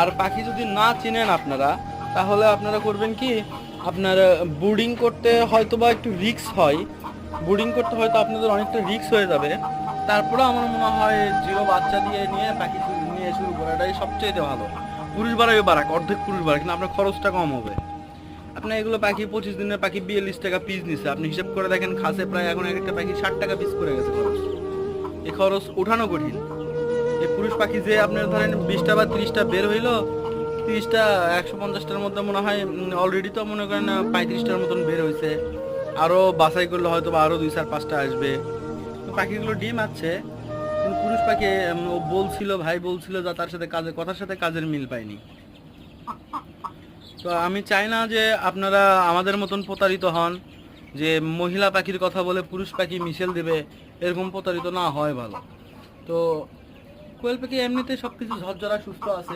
আর পাখি যদি না চিনেন আপনারা, তাহলে আপনারা করবেন কি, আপনার বোর্ডিং করতে হয়তো বা একটু রিস্ক হয়, বোর্ডিং করতে হয়তো আপনাদের অনেকটা রিস্ক হয়ে যাবে। তারপরে আমার মনে হয় জিরো বাচ্চা দিয়ে নিয়ে পাখি নিয়ে শুরু করাটাই সবচেয়ে ভালো। পুরুষ বাড়াবে বাড়াক, অর্ধেক পুরুষ বাড়াক, কিন্তু আপনার খরচটা কম হবে। আপনি এগুলো পাখি 25 দিনের পাখি 42 টাকা পিস নিচ্ছে, আপনি হিসাব করে দেখেন খাসে প্রায় এখন এক একটা পাখি 60 টাকা পিস করে গেছে খরচ। এই খরচ উঠানো কঠিন। এই পুরুষ পাখি যে আপনার ধরেন 20টা বা 30টা বের হইলো, 30টা 150টার মধ্যে মনে হয় অলরেডি তো মনে করেন 35টার মতন বের হয়েছে। আরও বাছাই করলে হয়তো বা আরও 2-4-5টা আসবে। তো পাখিগুলো ডিম আছে, কিন্তু পুরুষ পাখি ও বলছিল, ভাই বলছিল যে তার সাথে কাজের কথার সাথে কাজের মিল পায়নি। তো আমি চাই না যে আপনারা আমাদের মতন প্রতারিত হন, যে মহিলা পাখির কথা বলে পুরুষ পাখি মিশেল দেবে, এরকম প্রতারিত না হয় ভালো। তো কোয়েল পাখি এমনিতে সব কিছু ঝরঝরা সুস্থ আছে।